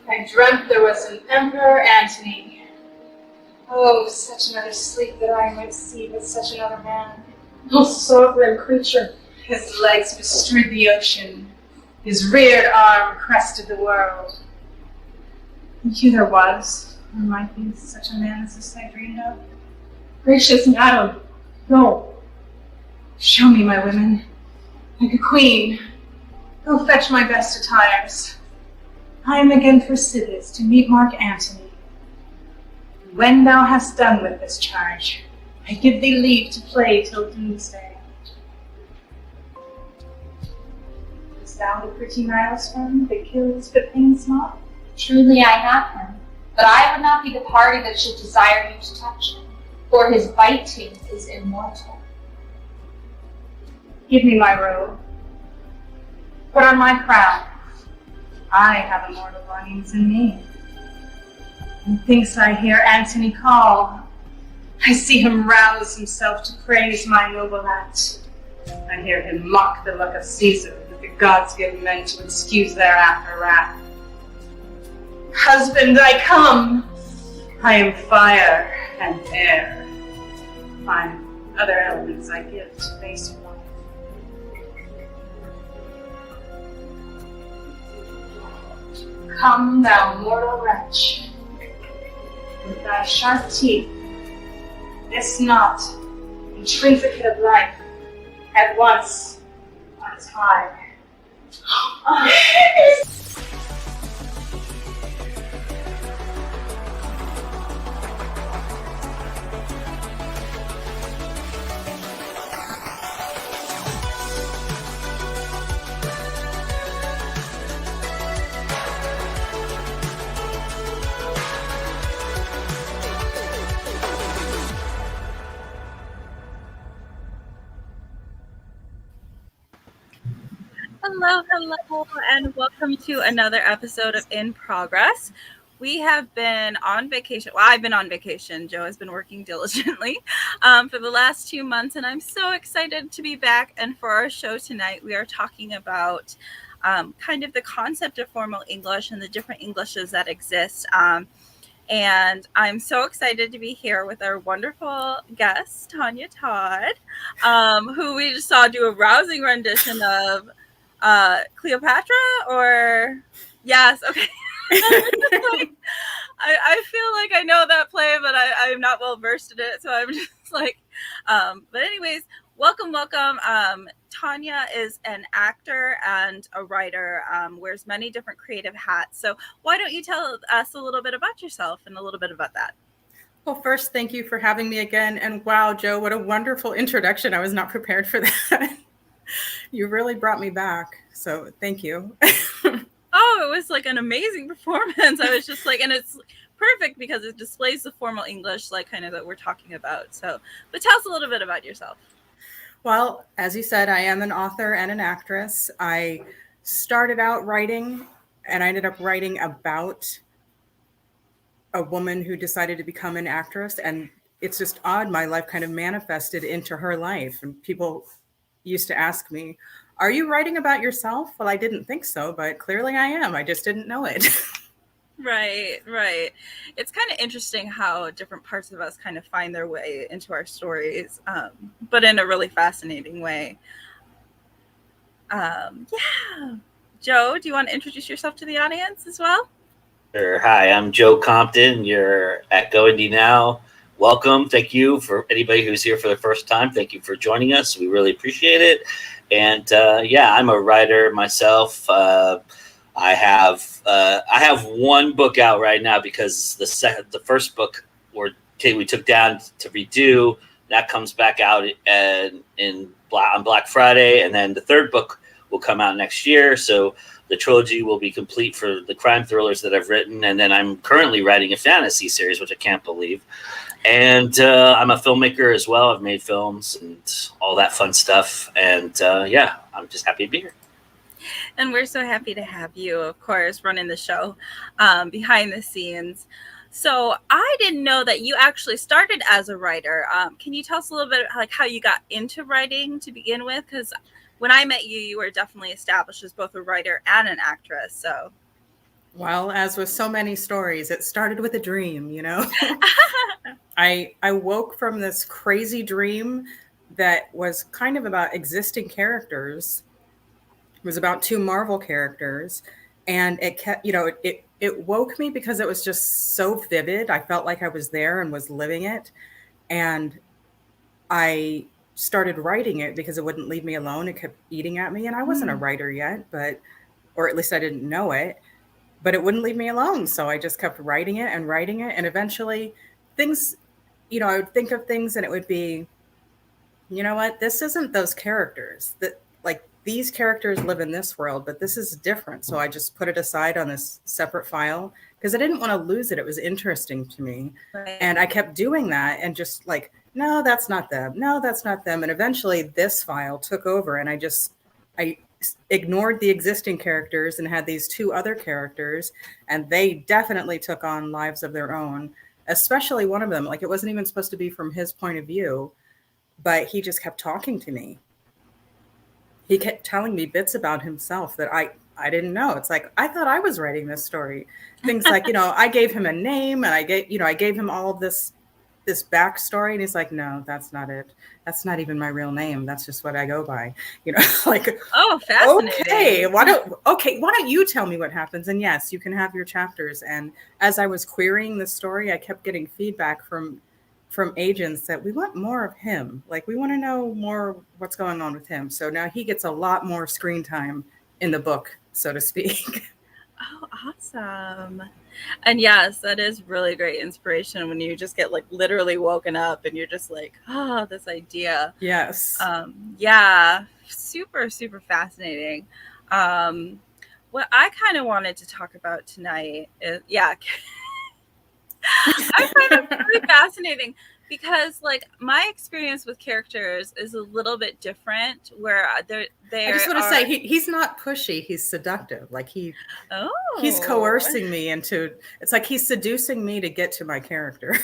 I dreamt there was an Emperor Antony. Oh, such another sleep that I might see with such another man. Oh, sovereign creature. His legs bestrewed the ocean. His reared arm crested the world. And here there was, or might be, such a man as this I dreamed of. Gracious madam, go. Show me my women, like a queen. Go fetch my best attires. I am again for Civies to meet Mark Antony. When thou hast done with this charge, I give thee leave to play till doomsday. Is thou the pretty Niles friend that kills but pains not? Truly I have him, but I would not be the party that should desire you to touch him, for his biting is immortal. Give me my robe. Put on my crown. I have immortal longings in me. Methinks I hear Antony call. I see him rouse himself to praise my noble act. I hear him mock the luck of Caesar that the gods give men to excuse their after wrath. Husband, I come. I am fire and air. Fine other elements I give to base life. Come, thou mortal wretch. With thy sharp teeth, this knot, intrinsicate of life, at once untie. Hello, and welcome to another episode of In Progress. We have been on vacation. Well, I've been on vacation. Joe has been working diligently for the last 2 months, and I'm so excited to be back. And for our show tonight, we are talking about kind of the concept of formal English and the different Englishes that exist. And I'm so excited to be here with our wonderful guest, Tonya Todd, who we just saw do a rousing rendition of Cleopatra, or yes, okay. I feel like I know that play, but I'm not well versed in it, so I'm just like, but anyways, welcome. Tonya is an actor and a writer, wears many different creative hats. So why don't you tell us a little bit about yourself and a little bit about that? Well, first, thank you for having me again. And wow, Joe, what a wonderful introduction. I was not prepared for that. You really brought me back. So thank you. Oh, it was like an amazing performance. I was just like, and it's perfect because it displays the formal English, like kind of that we're talking about. So, but tell us a little bit about yourself. Well, as you said, I am an author and an actress. I started out writing, and I ended up writing about a woman who decided to become an actress. And it's just odd. My life kind of manifested into her life. And people used to ask me, are you writing about yourself? Well, I didn't think so, but clearly I am. I just didn't know it. Right. It's kind of interesting how different parts of us kind of find their way into our stories, but in a really fascinating way. Yeah. Joe, do you want to introduce yourself to the audience as well? Sure. Hi, I'm Joe Compton. You're at GoIndieNow. Welcome. Thank you for anybody who's here for the first time. Thank you for joining us. We really appreciate it. And yeah, I'm a writer myself. I have one book out right now because the first book we took down to redo. That comes back out on Black Friday, and then the third book will come out next year. So the trilogy will be complete for the crime thrillers that I've written, and then I'm currently writing a fantasy series, which I can't believe. And I'm a filmmaker as well. I've made films and all that fun stuff. And yeah, I'm just happy to be here. And we're so happy to have you, of course, running the show behind the scenes. So I didn't know that you actually started as a writer. Can you tell us a little bit like how you got into writing to begin with? Because when I met you, you were definitely established as both a writer and an actress. So Well, as with so many stories, it started with a dream, you know? I woke from this crazy dream that was kind of about existing characters. It was about two Marvel characters, and it kept, it woke me because it was just so vivid. I felt like I was there and was living it. And I started writing it because it wouldn't leave me alone. It kept eating at me, and I wasn't a writer yet, or at least I didn't know it, but it wouldn't leave me alone. So I just kept writing it and writing it. And eventually things, I would think of things and it would be, you know what, this isn't those characters that, like, these characters live in this world, but this is different. So I just put it aside on this separate file because I didn't want to lose it. It was interesting to me. Right. And I kept doing that and just like, no, that's not them. No, that's not them. And eventually this file took over, and I ignored the existing characters and had these two other characters, and they definitely took on lives of their own, especially one of them. Like, it wasn't even supposed to be from his point of view, but he just kept talking to me. He kept telling me bits about himself that I didn't know. It's like, I thought I was writing this story. Things like, I gave him a name, and I gave him all of this backstory, and he's like, no, that's not it. That's not even my real name. That's just what I go by. Like, oh, fascinating. Okay, why don't you tell me what happens? And yes, you can have your chapters. And as I was querying the story, I kept getting feedback from agents that we want more of him. Like, we want to know more what's going on with him. So now he gets a lot more screen time in the book, so to speak. Oh, awesome. And yes, that is really great inspiration when you just get like literally woken up and you're just like, oh, this idea. Yes. Yeah, super, super fascinating. What I kind of wanted to talk about tonight is, I find it really fascinating because, like, my experience with characters is a little bit different. Where I just want to say he's not pushy; he's seductive. Like he's coercing me into. It's like he's seducing me to get to my character.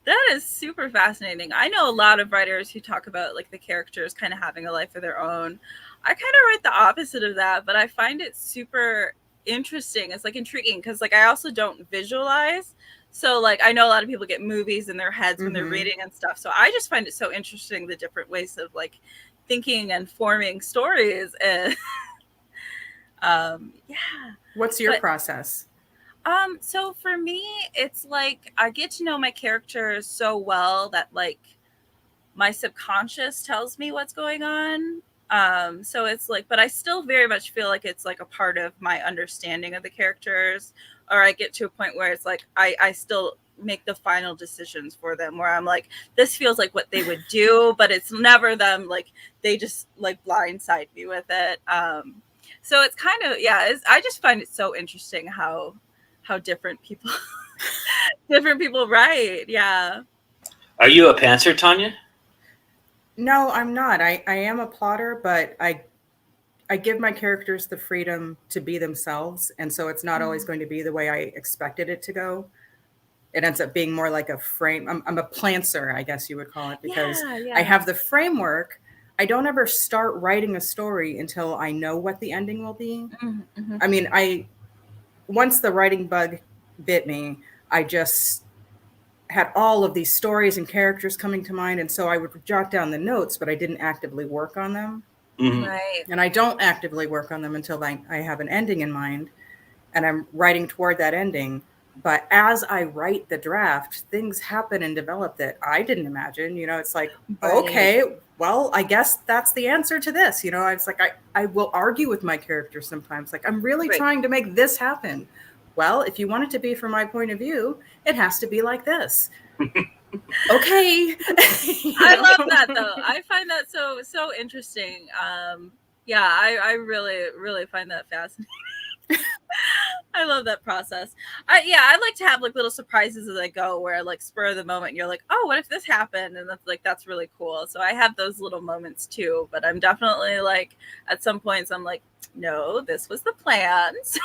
That is super fascinating. I know a lot of writers who talk about like the characters kind of having a life of their own. I kind of write the opposite of that, but I find it super interesting. It's like intriguing because like I also don't visualize. So like I know a lot of people get movies in their heads when they're reading and stuff. So I just find it so interesting, the different ways of like thinking and forming stories. And What's your process? So for me, it's like I get to know my characters so well that like my subconscious tells me what's going on. So it's like, but I still very much feel like it's like a part of my understanding of the characters, or I get to a point where it's like I still make the final decisions for them, where I'm like, this feels like what they would do, but it's never them. Like they just like blindside me with it. So it's kind of, I just find it so interesting how different people write. Yeah. Are you a pantser, Tonya? No, I'm not. I am a plotter, but I give my characters the freedom to be themselves. And so it's not always going to be the way I expected it to go. It ends up being more like a frame. I'm a plantser, I guess you would call it, because I have the framework. I don't ever start writing a story until I know what the ending will be. Mm-hmm. I mean, once the writing bug bit me, I just had all of these stories and characters coming to mind. And so I would jot down the notes, but I didn't actively work on them. Mm-hmm. Right. And I don't actively work on them until I have an ending in mind and I'm writing toward that ending. But as I write the draft, things happen and develop that I didn't imagine. It's like, okay, well, I guess that's the answer to this. It's like I will argue with my character sometimes. Like, I'm really trying to make this happen. Well, if you want it to be from my point of view, it has to be like this. Okay. I love that though. I find that so interesting. I really find that fascinating. I love that process. I like to have like little surprises as I go, where like spur of the moment you're like, oh, what if this happened? And that's really cool. So I have those little moments too, but I'm definitely like at some points I'm like, no, this was the plan. So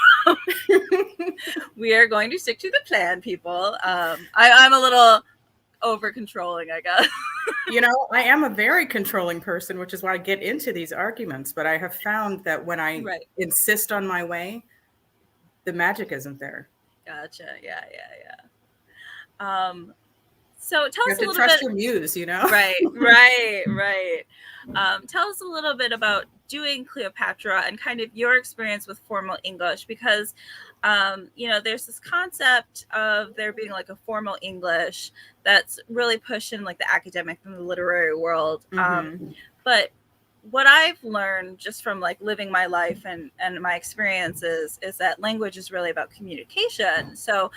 we are going to stick to the plan, people. I'm a little over controlling, I guess. I am a very controlling person, which is why I get into these arguments. But I have found that when I insist on my way, the magic isn't there. Gotcha. Yeah. So tell You us have a to little trust bit. your muse, you know? Right. Tell us a little bit about doing Cleopatra and kind of your experience with formal English, because, there's this concept of there being like a formal English that's really pushed in like the academic and the literary world. But what I've learned just from like living my life and my experiences is that language is really about communication. So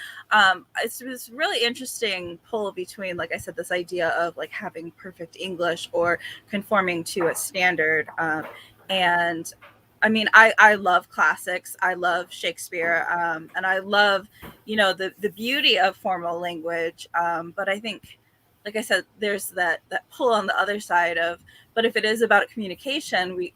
it's this really interesting pull between, like I said, this idea of like having perfect English or conforming to a standard. And I mean, I love classics. I love Shakespeare, and I love, the beauty of formal language. But I think, like I said, there's that pull on the other side of, but if it is about communication,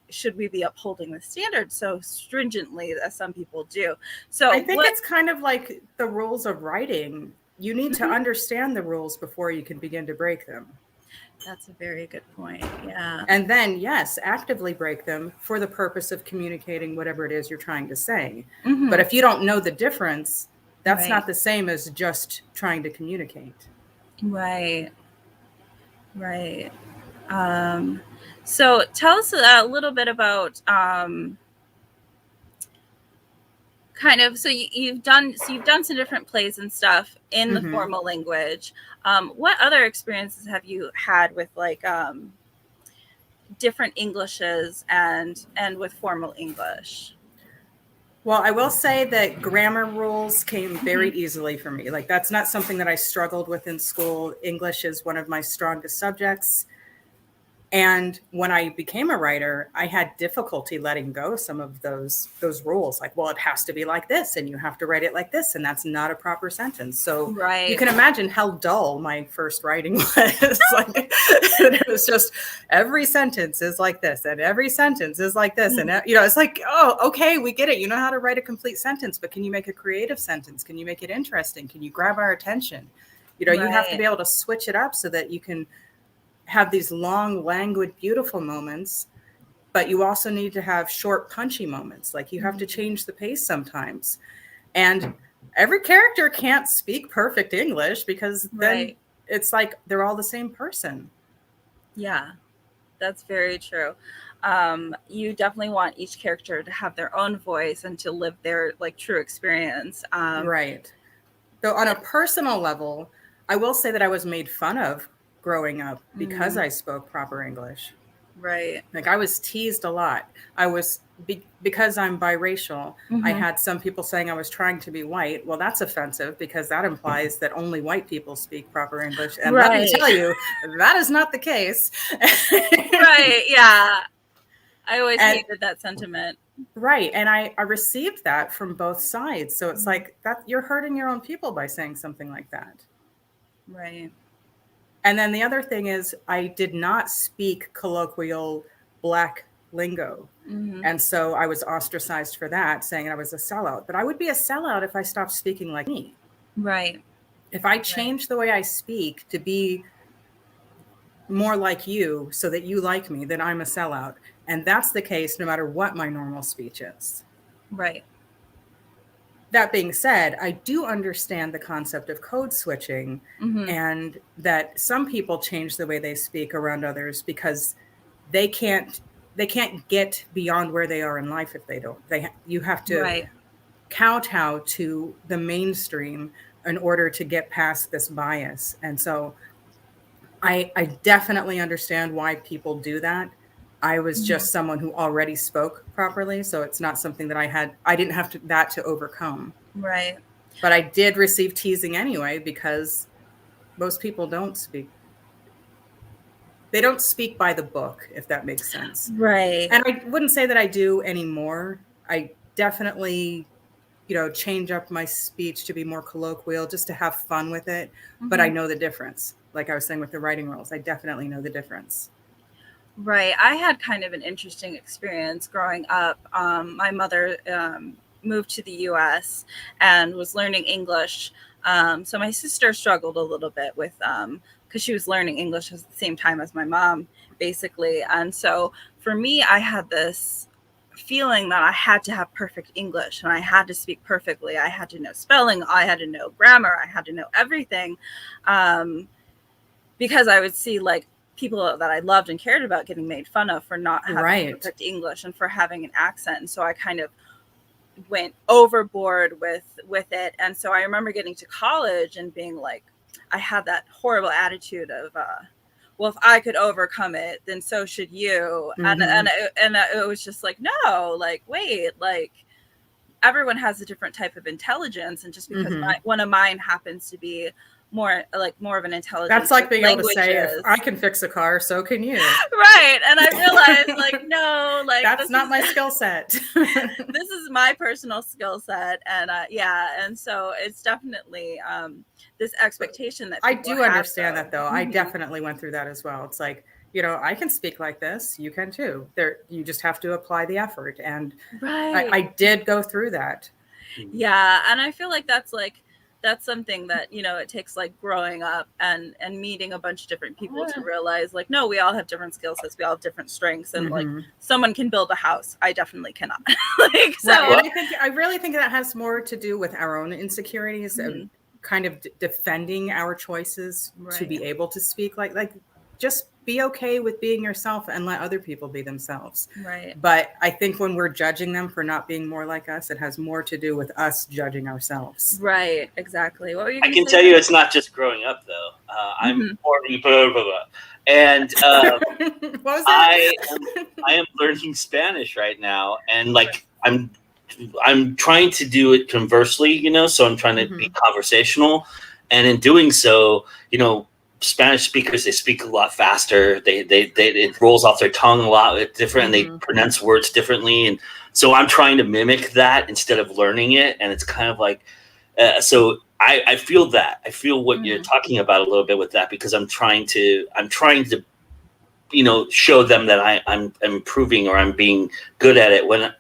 should we be upholding the standards so stringently as some people do? So I think it's kind of like the rules of writing. You need to understand the rules before you can begin to break them. That's a very good point. Yeah. And then, yes, actively break them for the purpose of communicating whatever it is you're trying to say. But if you don't know the difference, that's not the same as just trying to communicate. Right. So tell us a little bit about so you've done some different plays and stuff in the formal language. What other experiences have you had with like different Englishes and with formal English? Well, I will say that grammar rules came very easily for me. Like, that's not something that I struggled with in school. English is one of my strongest subjects. And when I became a writer, I had difficulty letting go some of those rules. Like, well, it has to be like this, and you have to write it like this, and that's not a proper sentence. So you can imagine how dull my first writing was. Like, it was just every sentence is like this, and every sentence is like this, and it's like, oh, okay, we get it. You know how to write a complete sentence, but can you make a creative sentence? Can you make it interesting? Can you grab our attention? You have to be able to switch it up so that you can have these long, languid, beautiful moments, but you also need to have short, punchy moments. Like, you have to change the pace sometimes. And every character can't speak perfect English, because then it's like they're all the same person. Yeah, that's very true. You definitely want each character to have their own voice and to live their like true experience. Right. So on a personal level, I will say that I was made fun of growing up because I spoke proper English. Right. Like, I was teased a lot. I was, because I'm biracial, I had some people saying I was trying to be white. Well, that's offensive, because that implies that only white people speak proper English. And let me tell you, that is not the case. Right. Yeah. I always hated that sentiment. Right. And I received that from both sides. So it's like, that you're hurting your own people by saying something like that. Right. And then the other thing is, I did not speak colloquial Black lingo. And so I was ostracized for that, saying I was a sellout. But I would be a sellout if I stopped speaking like me. Right. If I change the way I speak to be more like you so that you like me, then I'm a sellout. And that's the case no matter what my normal speech is. Right. That being said, I do understand the concept of code switching, and that some people change the way they speak around others because they can't get beyond where they are in life if they don't. You have to kowtow to the mainstream in order to get past this bias. And so I definitely understand why people do that. I was just someone who already spoke properly, so it's not something that I didn't have to overcome. Right. But I did receive teasing anyway, because most people don't speak. They don't speak by the book, if that makes sense. Right. And I wouldn't say that I do anymore. I definitely, change up my speech to be more colloquial, just to have fun with it. But I know the difference. Like I was saying with the writing rules, I definitely know the difference. Right. I had kind of an interesting experience growing up. My mother moved to the U.S. and was learning English. So my sister struggled a little bit with, because she was learning English at the same time as my mom, basically. And so for me, I had this feeling that I had to have perfect English and I had to speak perfectly. I had to know spelling. I had to know grammar. I had to know everything. Because I would see like people that I loved and cared about getting made fun of for not having perfect English and for having an accent. And so I kind of went overboard with it. And so I remember getting to college and being like, I had that horrible attitude of, well, if I could overcome it, then so should you. And it was just like, no, like, wait, like everyone has a different type of intelligence. And just because one of mine happens to be more of an intelligence. That's like being able to say, if I can fix a car, so can you. Right. And I realized like, no, like that's not my skill set. This is my personal skill set. And and so it's definitely this expectation that I do understand that though. I definitely went through that as well. It's like, I can speak like this, you can too. You just have to apply the effort. And I did go through that. Yeah. And I feel like that's something that, it takes like growing up and meeting a bunch of different people to realize like, no, we all have different skill sets. We all have different strengths. And like someone can build a house. I definitely cannot. Like, so I really think that has more to do with our own insecurities and kind of defending our choices to be able to speak like just be okay with being yourself and let other people be themselves. Right. But I think when we're judging them for not being more like us, it has more to do with us judging ourselves. Right. Exactly. What were you I can tell you it's not just growing up though. I'm 40, blah, blah, blah. And what was that? I am learning Spanish right now. And like, I'm trying to do it conversely, so I'm trying to be conversational. And in doing so, Spanish speakers, they speak a lot faster. It rolls off their tongue a lot different, and they pronounce words differently. And so I'm trying to mimic that instead of learning it. And it's kind of like, so I feel that. I feel what you're talking about a little bit with that, because I'm trying to, show them that I'm improving or I'm being good at it, when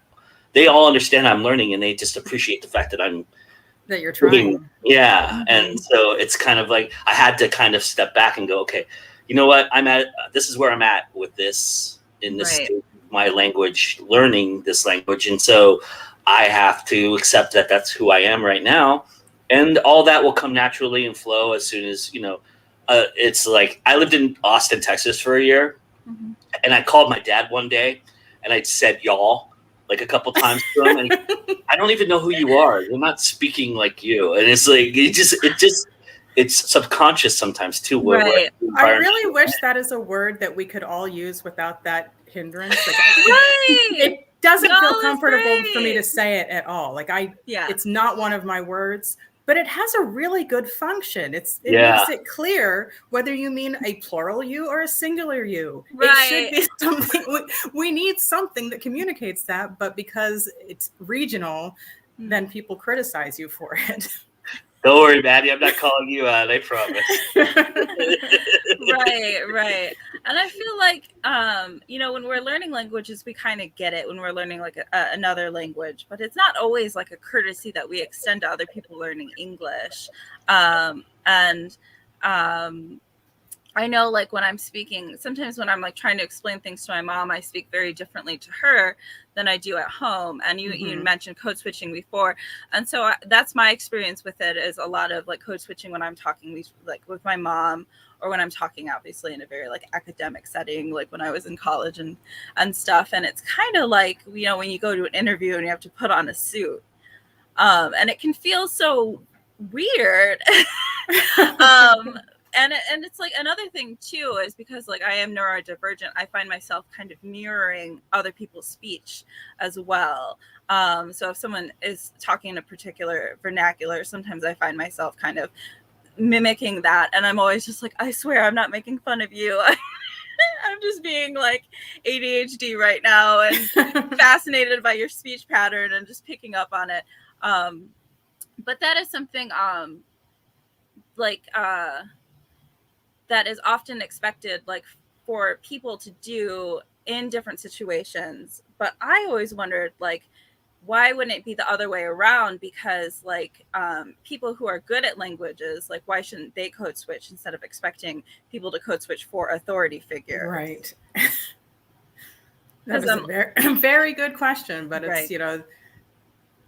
they all understand I'm learning and they just appreciate the fact that you're trying. Yeah. And so it's kind of like I had to kind of step back and go, okay, you know what? This is where I'm at with this in this stage of my language, learning this language. And so I have to accept that that's who I am right now. And all that will come naturally and flow as soon as, it's like I lived in Austin, Texas for a year. And I called my dad one day and I said, y'all, like a couple times to him, and I don't even know who you are. You're not speaking like you. And it's like, it's subconscious sometimes too. Right. I really wish that is a word that we could all use without that hindrance. Like, it doesn't feel comfortable for me to say it at all. Like it's not one of my words, but it has a really good function. It makes it clear whether you mean a plural you or a singular you. It should be something. We need something that communicates that, but because it's regional, then people criticize you for it. Don't worry, Maddie. I'm not calling you out. I promise. Right. And I feel like, when we're learning languages, we kind of get it when we're learning like another language, but it's not always like a courtesy that we extend to other people learning English. I know like when I'm speaking, sometimes when I'm like trying to explain things to my mom, I speak very differently to her than I do at home. And you mentioned code switching before. And so that's my experience with it, is a lot of like code switching when I'm talking like with my mom, or when I'm talking obviously in a very like academic setting, like when I was in college and stuff. And it's kind of like, when you go to an interview and you have to put on a suit, and it can feel so weird. And it's like another thing too, is because like I am neurodivergent, I find myself kind of mirroring other people's speech as well. So if someone is talking in a particular vernacular, sometimes I find myself kind of mimicking that. And I'm always just like, I swear I'm not making fun of you. I'm just being like ADHD right now and fascinated by your speech pattern and just picking up on it. But that is something that is often expected like for people to do in different situations. But I always wondered, like, why wouldn't it be the other way around? Because like people who are good at languages, like why shouldn't they code switch instead of expecting people to code switch for authority figures? Right. That is a very, very good question, but it's, Right.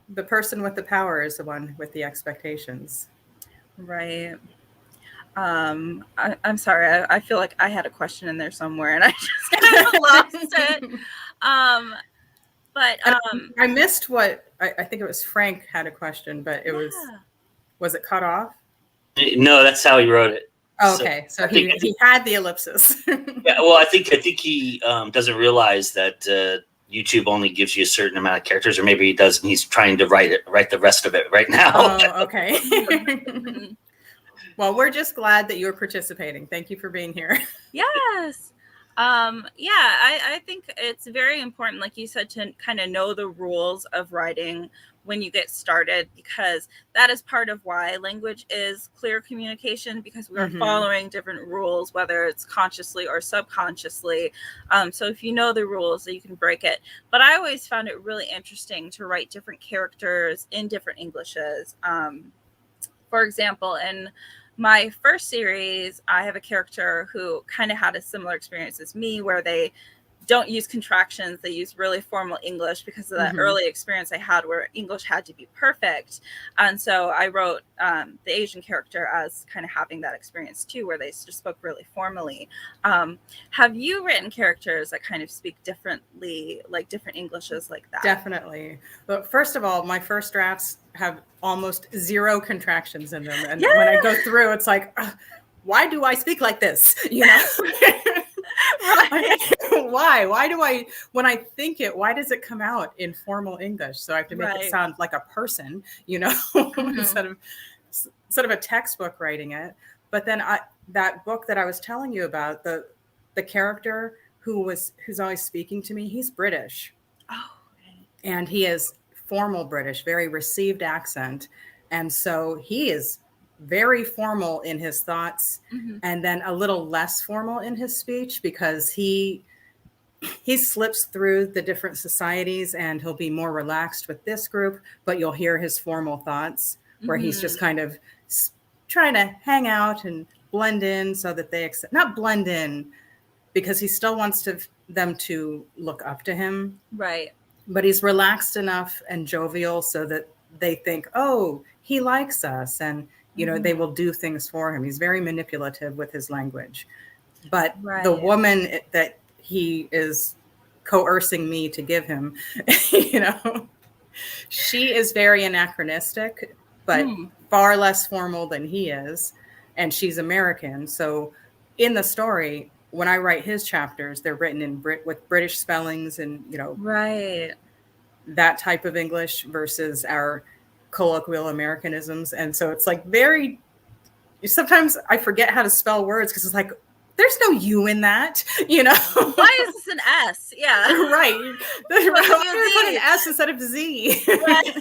The person with the power is the one with the expectations. Right. I'm sorry. I feel like I had a question in there somewhere and I just kind of lost it. But I missed what I think it was Frank had a question, but it was it cut off? No, that's how he wrote it. Oh, okay, so he had the ellipsis. Yeah, well, I think he doesn't realize that YouTube only gives you a certain amount of characters, or maybe he does, and he's trying to write the rest of it right now. Oh, okay. Well, we're just glad that you're participating. Thank you for being here. Yes. I think it's very important, like you said, to kind of know the rules of writing when you get started, because that is part of why language is clear communication, because we're following different rules, whether it's consciously or subconsciously. So if you know the rules, you can break it. But I always found it really interesting to write different characters in different Englishes. For example, in my first series, I have a character who kind of had a similar experience as me, where they don't use contractions. They use really formal English because of that early experience I had where English had to be perfect. And so I wrote the Asian character as kind of having that experience too, where they just spoke really formally. Have you written characters that kind of speak differently, like different Englishes like that? Definitely. But first of all, my first drafts have almost zero contractions in them. And when I go through, it's like, why do I speak like this? Right. Why do I, when I think it, why does it come out in formal English? So I have to make it sound like a person, instead of a textbook writing it. But then that book that I was telling you about, the character who's always speaking to me, he's British. Oh, okay. And he is formal British, very received accent. And so he is very formal in his thoughts, and then a little less formal in his speech, because he slips through the different societies and he'll be more relaxed with this group, but you'll hear his formal thoughts where he's just kind of trying to hang out and blend in so that they not blend in, because he still wants them to look up to him. Right. But he's relaxed enough and jovial so that they think, oh, he likes us. And they will do things for him. He's very manipulative with his language. But the woman that he is coercing me to give him, she is very anachronistic, but far less formal than he is. And she's American. So in the story, when I write his chapters, they're written with British spellings and, that type of English versus our colloquial Americanisms. And so it's like sometimes I forget how to spell words because it's like, there's no U in that, Why is this an S? Yeah. Right. Why put an S instead of Z? Right.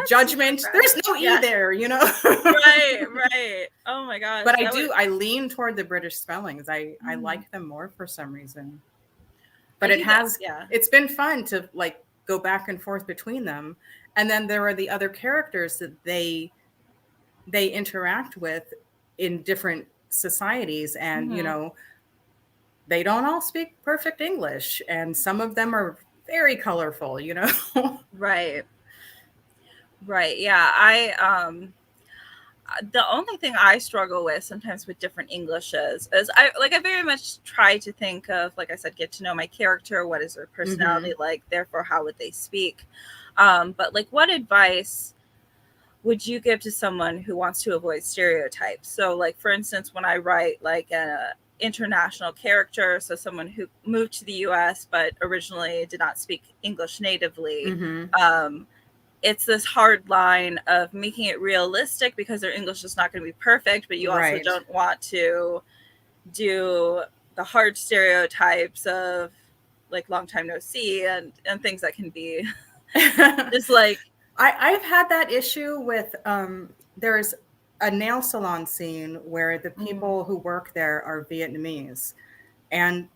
Judgment. There's no E there, Right. Oh my gosh. But I lean toward the British spellings. I like them more for some reason. But it's been fun to like go back and forth between them. And then there are the other characters that they interact with in different societies. And, they don't all speak perfect English. And some of them are very colorful, Right. Yeah. The only thing I struggle with sometimes with different Englishes is I very much try to think of, like I said, get to know my character. What is their personality like? Therefore, how would they speak? But like, what advice would you give to someone who wants to avoid stereotypes? So like, for instance, when I write like a international character, so someone who moved to the US, but originally did not speak English natively, it's this hard line of making it realistic because their English is not going to be perfect, but you also don't want to do the hard stereotypes of like long time no see and things that can be just like. I've had that issue with, there's a nail salon scene where the people who work there are Vietnamese. And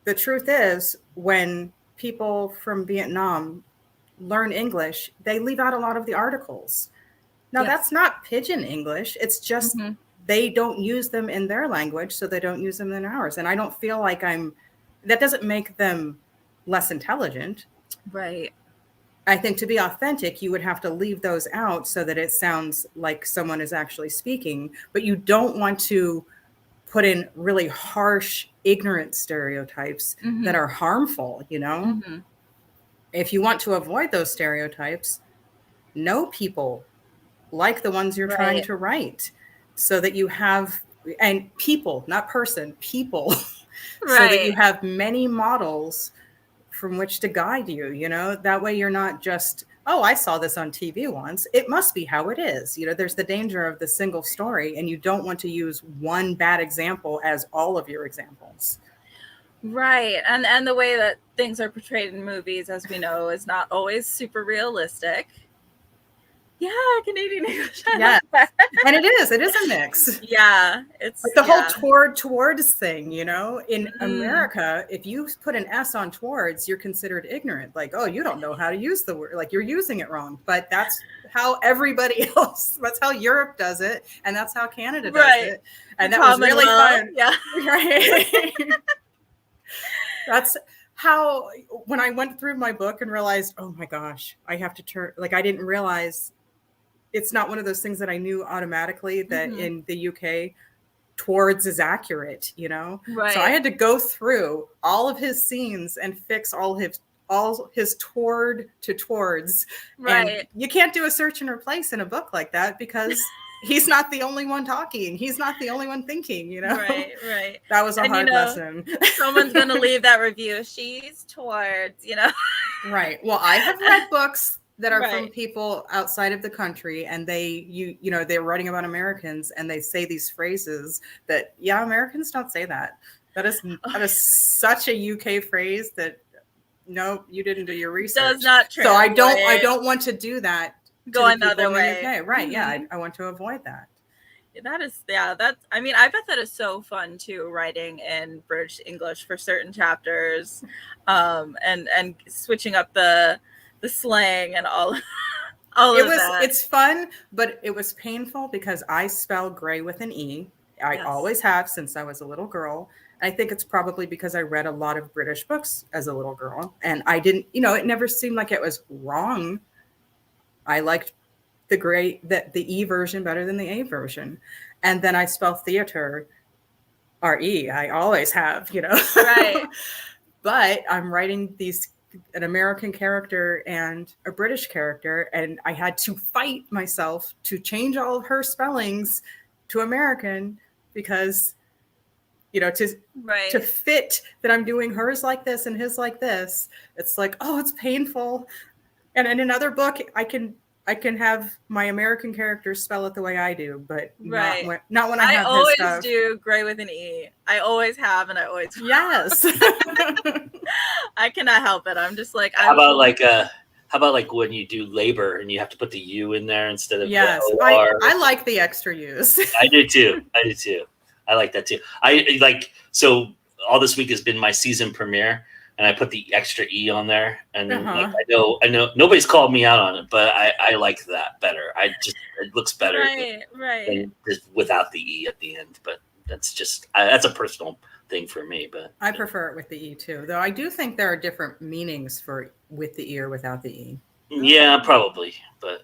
the truth is, when people from Vietnam learn English, they leave out a lot of the articles. Now, that's not pidgin English. It's just they don't use them in their language, so they don't use them in ours. And I don't feel like that doesn't make them less intelligent. Right. I think to be authentic, you would have to leave those out so that it sounds like someone is actually speaking, but you don't want to put in really harsh, ignorant stereotypes that are harmful, you know? If you want to avoid those stereotypes, know people like the ones you're trying to write, so that you have, and people, not person, people, so that you have many models from which to guide you, you know? That way you're not just, oh, I saw this on TV once, it must be how it is. You know, there's the danger of the single story, and you don't want to use one bad example as all of your examples. Right. And the way that things are portrayed in movies, as we know, is not always super realistic. Yeah, Canadian English. Yeah, and it is a mix. Yeah, it's like the whole towards thing, you know. In America, if you put an S on towards, you're considered ignorant. Like, oh, you don't know how to use the word, like you're using it wrong. But that's how everybody else, that's how Europe does it, and that's how Canada does it. And that was really fun. Yeah. Right. That's how, when I went through my book and realized, oh my gosh, I have to turn, like I didn't realize it's not one of those things that I knew automatically that in the UK towards is accurate, you know? Right. So I had to go through all of his scenes and fix all his toward to towards. Right. And you can't do a search and replace in a book like that, because he's not the only one talking. He's not the only one thinking, you know? Right. That was a hard lesson. Someone's going to leave that review. She's towards, you know? Right. Well, I have read books that are from people outside of the country, and you know, they're writing about Americans, and they say these phrases that, yeah, Americans don't say that. That is such a UK phrase that, no, you didn't do your research. Does not translate. So I don't want to do that. Go another way. UK. Right. Yeah. I want to avoid that. I mean, I bet that is so fun too, writing in British English for certain chapters, and switching up the slang and all of that. It's fun, but it was painful because I spell gray with an E. I always have since I was a little girl. I think it's probably because I read a lot of British books as a little girl, and I didn't, you know, it never seemed like it was wrong. I liked the E version better than the A version. And then I spell theater R-E. I always have, you know. Right. But I'm writing an American character and a British character, and I had to fight myself to change all of her spellings to American, because, you know, to fit that I'm doing hers like this and his like this. It's like, oh, it's painful. And in another book, I can have my American characters spell it the way I do, but not when I have his stuff. I always do gray with an E. I always have, and I always will. Yes. I cannot help it. I'm just like, how about like when you do labor and you have to put the U in there instead of the OR? I like the extra U's. I do too. I like that too. So all this week has been my season premiere, and I put the extra E on there, and like, I know nobody's called me out on it, but I like that better. It looks better than just without the E at the end. But that's a personal thing for me. But I prefer it with the E too, though I do think there are different meanings for with the E or without the E. Yeah, probably, but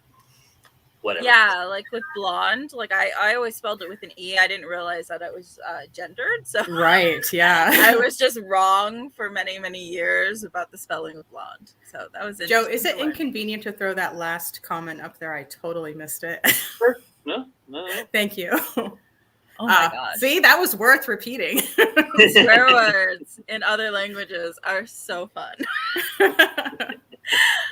whatever. Yeah, like with blonde, like I always spelled it with an E. I didn't realize that it was gendered. So yeah. I was just wrong for many, many years about the spelling of blonde. So that was Joe, is it inconvenient to throw that last comment up there? I totally missed it. Sure. No. Thank you. Oh my gosh. See, that was worth repeating. Swear words in other languages are so fun.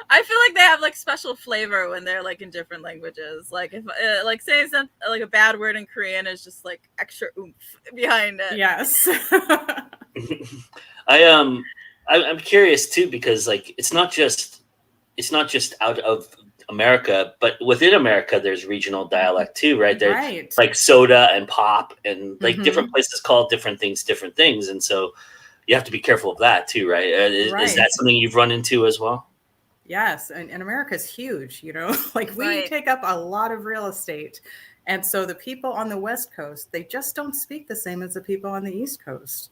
I feel like they have like special flavor when they're like in different languages. Like if like saying something like a bad word in Korean is just like extra oomph behind it. Yes. I'm curious too, because like it's not just out of America, but within America there's regional dialect too, right? There's like soda and pop, and like different places call different things, and so you have to be careful of that too, right? Is that something you've run into as well? Yes, and America's huge, you know, like we take up a lot of real estate. And so the people on the West Coast, they just don't speak the same as the people on the East Coast.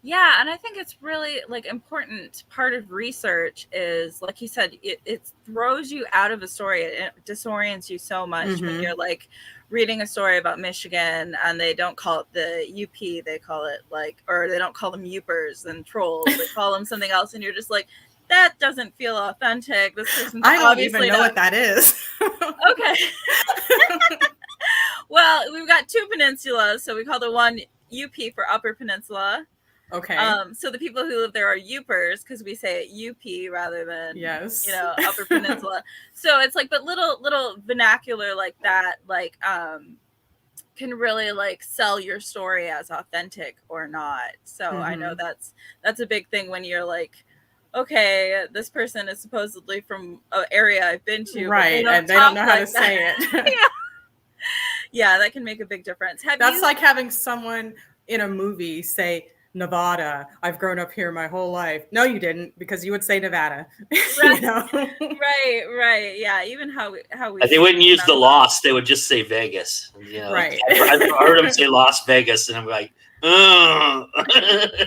Yeah, and I think it's really like important part of research is, like you said, it throws you out of a story. It disorients you so much when Mhm. you're like reading a story about Michigan and they don't call it the UP, they call it like, or they don't call them Upers and trolls, they call them something else, and you're just like, that doesn't feel authentic. This person's I don't even obviously know not what that is. okay. Well, we've got two peninsulas, so we call the one UP for Upper Peninsula. Okay. So the people who live there are Upers because we say it UP rather than Yes. Upper Peninsula. So it's like, but little vernacular like that, like can really like sell your story as authentic or not. So I know that's a big thing when you're like, okay, this person is supposedly from an area I've been to, right, and they don't know how to say it. Yeah, that can make a big difference. That's like having someone in a movie say Nevada. I've grown up here my whole life. No, you didn't, because you would say Nevada. Right. You know? Right. Yeah, even how we. They wouldn't use the Lost; they would just say Vegas. You know, right. I've heard them say Las Vegas, and I'm like, oh.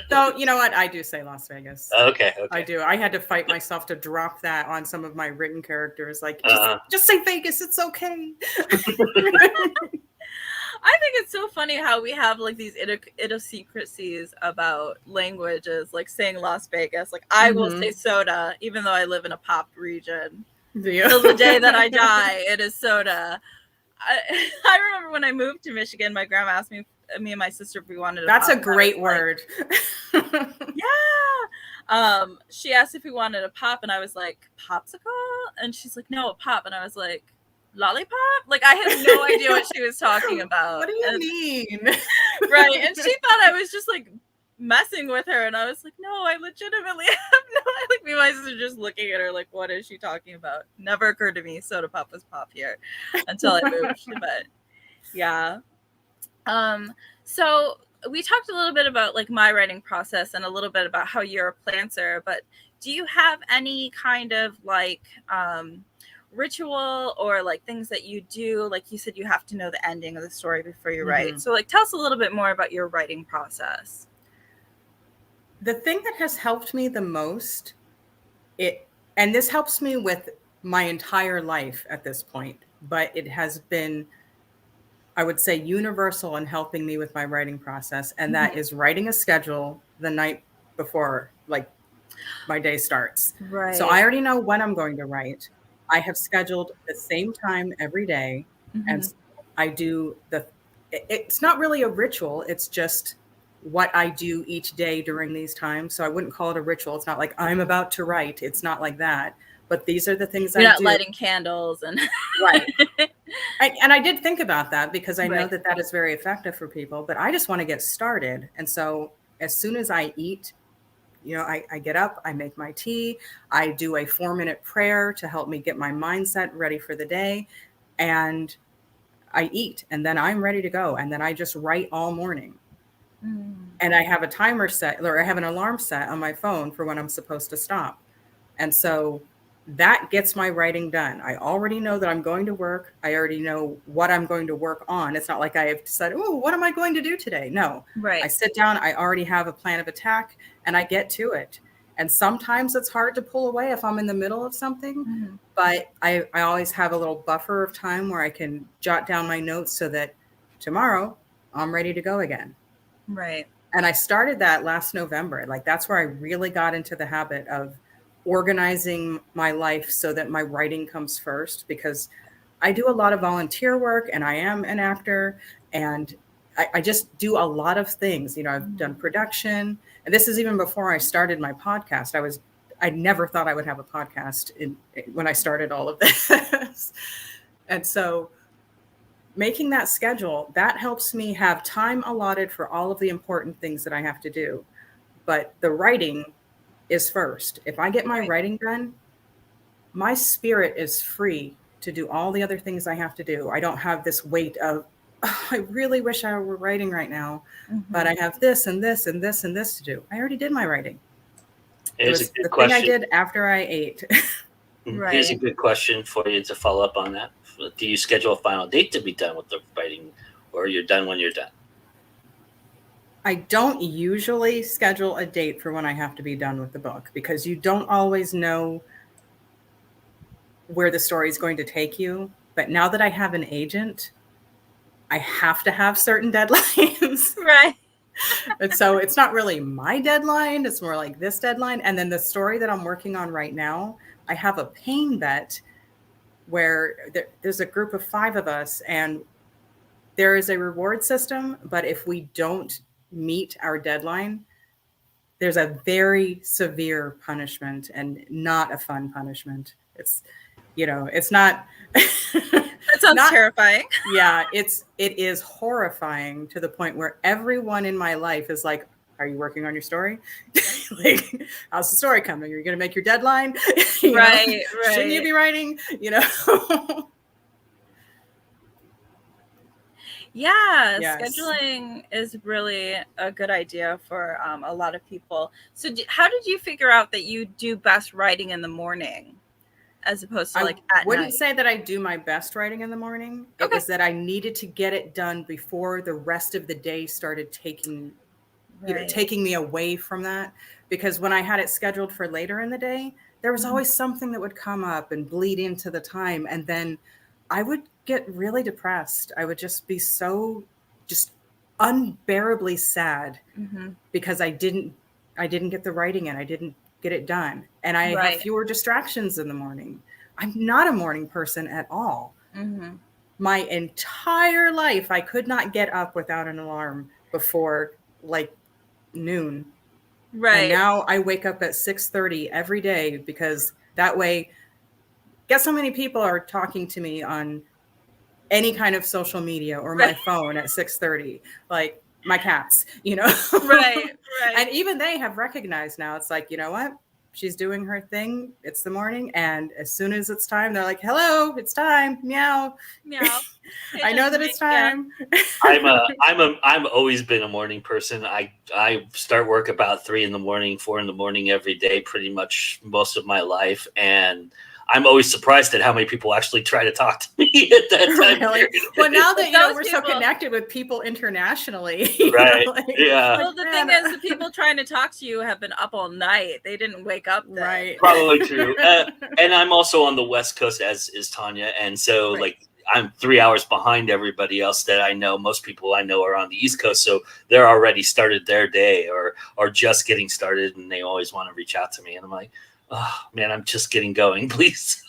So you know what? I do say Las Vegas. Okay. I do. I had to fight myself to drop that on some of my written characters. Like, just say Vegas. It's okay. I think it's so funny how we have like these idiosyncrasies about languages, like saying Las Vegas. Like I will say soda, even though I live in a pop region. Till the day that I die, it is soda. I remember when I moved to Michigan, my grandma asked me and my sister if we wanted a That's pop. a great word. Yeah. She asked if we wanted a pop, and I was like, popsicle? And she's like, no, a pop. And I was like, lollipop? Like I had no idea what she was talking about. What do you mean? Right. And she thought I was just like messing with her, and I was like, no, I legitimately have no idea. Like me and my sister just looking at her like, what is she talking about? Never occurred to me soda pop was pop here until I moved. But yeah. So we talked a little bit about like my writing process and a little bit about how you're a planter, but do you have any kind of like ritual or like things that you do? Like you said, you have to know the ending of the story before you write. So like tell us a little bit more about your writing process. The thing that has helped me the most, and this helps me with my entire life at this point, but it has been, I would say, universal in helping me with my writing process. And that is writing a schedule the night before, like my day starts. Right. So I already know when I'm going to write. I have scheduled the same time every day. And I do it's not really a ritual. It's just what I do each day during these times. So I wouldn't call it a ritual. It's not like I'm about to write. It's not like that. But these are the things You're I not do. lighting candles and right. And I did think about that because I know that is very effective for people, but I just want to get started. And so as soon as I eat, you know, I get up, I make my tea, I do a 4-minute prayer to help me get my mindset ready for the day, and I eat, and then I'm ready to go. And then I just write all morning. And I have a timer set, or I have an alarm set on my phone for when I'm supposed to stop. And so that gets my writing done. I already know that I'm going to work. I already know what I'm going to work on. It's not like I have said, oh, what am I going to do today? No. Right. I sit down, I already have a plan of attack, and I get to it. And sometimes it's hard to pull away if I'm in the middle of something, but I always have a little buffer of time where I can jot down my notes so that tomorrow I'm ready to go again. Right. And I started that last November. Like that's where I really got into the habit of organizing my life so that my writing comes first, because I do a lot of volunteer work and I am an actor, and I just do a lot of things. You know, I've done production, and this is even before I started my podcast. I never thought I would have a podcast when I started all of this. And so making that schedule, that helps me have time allotted for all of the important things that I have to do. But the writing is first. If I get my writing done, my spirit is free to do all the other things I have to do. I don't have this weight of, oh, I really wish I were writing right now, but I have this and this and this and this to do. I already did my writing. It was the thing I did after I ate. Here's a good question for you to follow up on that. Do you schedule a final date to be done with the writing, or you're done when you're done? I don't usually schedule a date for when I have to be done with the book, because you don't always know where the story is going to take you. But now that I have an agent, I have to have certain deadlines. Right. And so it's not really my deadline. It's more like this deadline. And then the story that I'm working on right now, I have a pain bet where there's a group of 5 of us, and there is a reward system. But if we don't meet our deadline, there's a very severe punishment, and not a fun punishment. It's, it's not. That sounds terrifying. Yeah, it is horrifying, to the point where everyone in my life is like, "Are you working on your story? Like, how's the story coming? Are you going to make your deadline? Right. Shouldn't you be writing? Yeah, Yes. scheduling is really a good idea for a lot of people. So how did you figure out that you do best writing in the morning as opposed to like at night? I wouldn't say that I do my best writing in the morning. It was that I needed to get it done before the rest of the day started taking me away from that. Because when I had it scheduled for later in the day, there was always something that would come up and bleed into the time. And then I would get really depressed. I would just be so just unbearably sad because I didn't get the writing in. I didn't get it done. And I have fewer distractions in the morning. I'm not a morning person at all. My entire life, I could not get up without an alarm before like noon. Right. And now I wake up at 6:30 every day, because that way, guess how many people are talking to me on any kind of social media or my phone at 6:30? Like my cats, Right. And even they have recognized now. It's like, you know what? She's doing her thing. It's the morning. And as soon as it's time, they're like, hello, it's time. Meow. Meow. I know that it's time. I'm always been a morning person. I start work about 3 a.m, 4 a.m. every day, pretty much most of my life. And I'm always surprised at how many people actually try to talk to me at that time. Really? Well, now that we're people so connected with people internationally, right? Yeah. Well, the thing is, the people trying to talk to you have been up all night. They didn't wake up then. Right? Probably true. And I'm also on the West Coast, as is Tonya, and so like I'm 3 hours behind everybody else that I know. Most people I know are on the East Coast, so they're already started their day or just getting started, and they always want to reach out to me, and I'm like, oh man, I'm just getting going, please.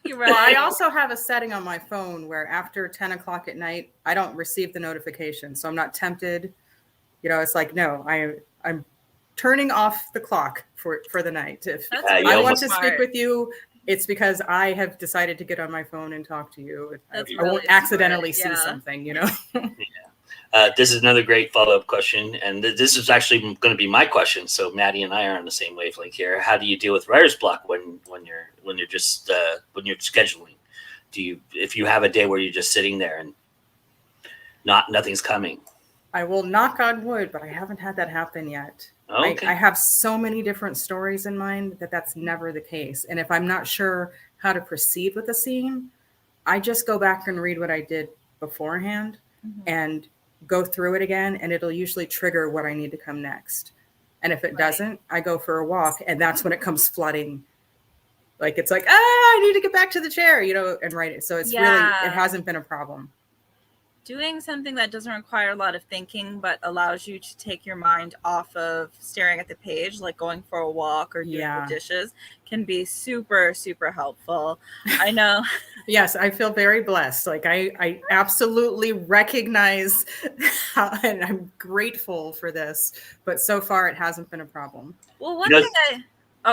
You're right. Well, I also have a setting on my phone where after 10 o'clock at night, I don't receive the notification. So I'm not tempted. It's like, no, I'm turning off the clock for the night. If I want to speak with you, it's because I have decided to get on my phone and talk to you. I won't accidentally see something, Yeah. This is another great follow-up question, and this is actually going to be my question. So Maddie and I are on the same wavelength here. How do you deal with writer's block when you're just when you're scheduling? If you have a day where you're just sitting there and nothing's coming? I will knock on wood, but I haven't had that happen yet. Okay. I have so many different stories in mind that's never the case. And if I'm not sure how to proceed with a scene, I just go back and read what I did beforehand and go through it again, and it'll usually trigger what I need to come next. And if it doesn't, I go for a walk, and that's when it comes flooding. Like, it's like, I need to get back to the chair, and write it. So it's really, it hasn't been a problem. Doing something that doesn't require a lot of thinking, but allows you to take your mind off of staring at the page, like going for a walk or doing the dishes, can be super, super helpful. I know. Yes, I feel very blessed. Like I absolutely recognize and I'm grateful for this, but so far it hasn't been a problem. Well, one thing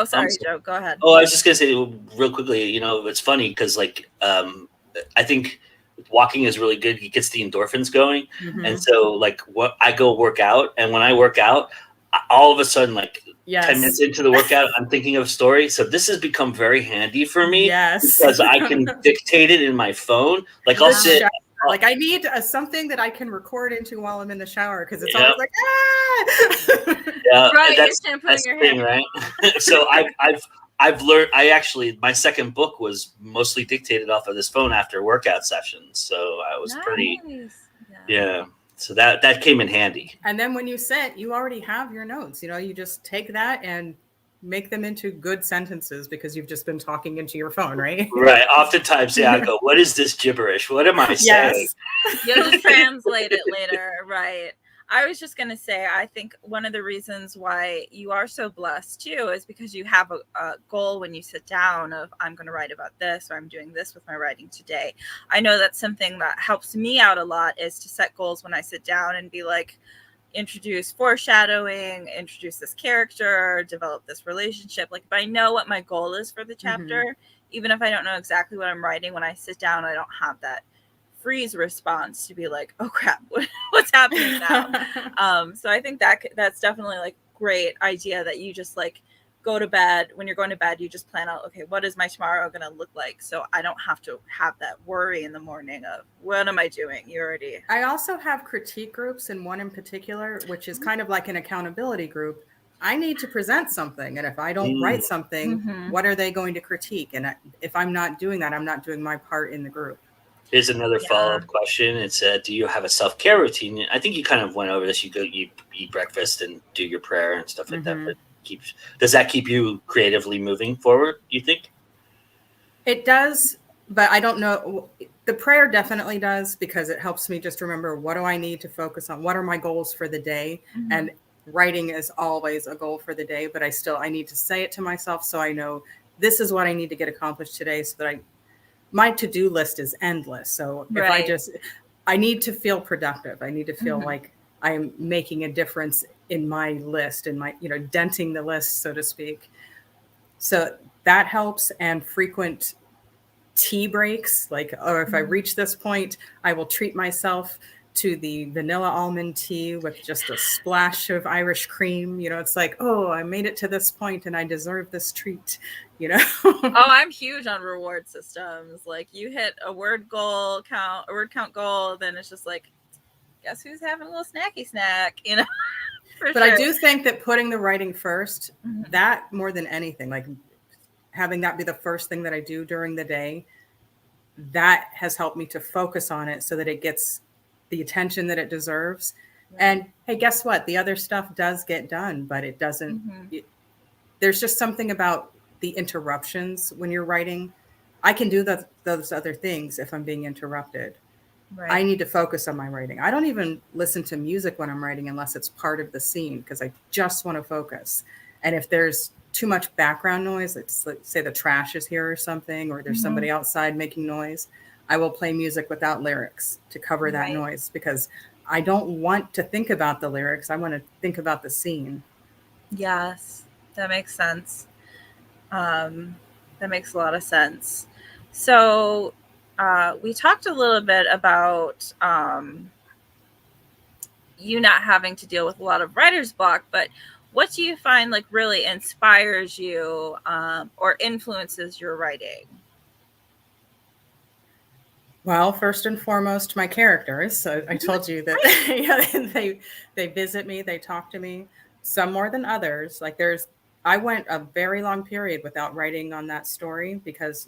sorry, Joe, go ahead. Oh, I was just going to say real quickly, it's funny because I think walking is really good. It gets the endorphins going. And so I go work out, and when I work out, all of a sudden, 10 minutes into the workout, I'm thinking of a story. So this has become very handy for me because I can dictate it in my phone. I'll sit. I need something that I can record into while I'm in the shower, because it's always like, Yeah, right. That's the thing, right? So I've learned. My second book was mostly dictated off of this phone after workout sessions. So I was pretty. So that came in handy. And then when you sit, you already have your notes. You just take that and make them into good sentences because you've just been talking into your phone, right? Right. Oftentimes, I go, what is this gibberish? What am I saying? You'll just translate it later. Right. I was just going to say, I think one of the reasons why you are so blessed too is because you have a goal when you sit down of, I'm going to write about this, or I'm doing this with my writing today. I know that's something that helps me out a lot, is to set goals when I sit down and be like, introduce foreshadowing, introduce this character, develop this relationship. Like, if I know what my goal is for the chapter, even if I don't know exactly what I'm writing, when I sit down, I don't have that freeze response to be like, oh crap, what's happening now? So I think that's definitely like great idea that you just like go to bed. When you're going to bed, you just plan out, okay, what is my tomorrow going to look like? So I don't have to have that worry in the morning of what am I doing? I also have critique groups, and one in particular, which is kind of like an accountability group. I need to present something. And if I don't write something, what are they going to critique? And if I'm not doing that, I'm not doing my part in the group. Here's another follow-up question. It's do you have a self-care routine? I think you kind of went over this. You eat breakfast and do your prayer and stuff like that. But does that keep you creatively moving forward, you think? It does, but I don't know. The prayer definitely does, because it helps me just remember, what do I need to focus on? What are my goals for the day? And writing is always a goal for the day, but I need to say it to myself so I know this is what I need to get accomplished today, so that my to-do list is endless. So if I need to feel productive. I need to feel like I'm making a difference in my list, and my, denting the list, so to speak. So that helps. And frequent tea breaks, or if I reach this point, I will treat myself to the vanilla almond tea with just a splash of Irish cream. It's like, oh, I made it to this point and I deserve this treat. Oh, I'm huge on reward systems. Like, you hit a word count goal, then it's just like, guess who's having a little snacky snack, But sure. I do think that putting the writing first, that more than anything, like having that be the first thing that I do during the day, that has helped me to focus on it so that it gets the attention that it deserves. And hey, guess what? The other stuff does get done, but it doesn't. There's just something about the interruptions when you're writing. I can do those other things if I'm being interrupted. I need to focus on my writing. I don't even listen to music when I'm writing unless it's part of the scene, because I just want to focus. And if there's too much background noise, let's say the trash is here or something, or there's somebody outside making noise, I will play music without lyrics to cover that noise, because I don't want to think about the lyrics. I want to think about the scene. Yes, that makes sense. That makes a lot of sense. So we talked a little bit about you not having to deal with a lot of writer's block, but what do you find like really inspires you or influences your writing? Well, first and foremost, my characters. So I told you that they visit me, they talk to me, some more than others. Like I went a very long period without writing on that story because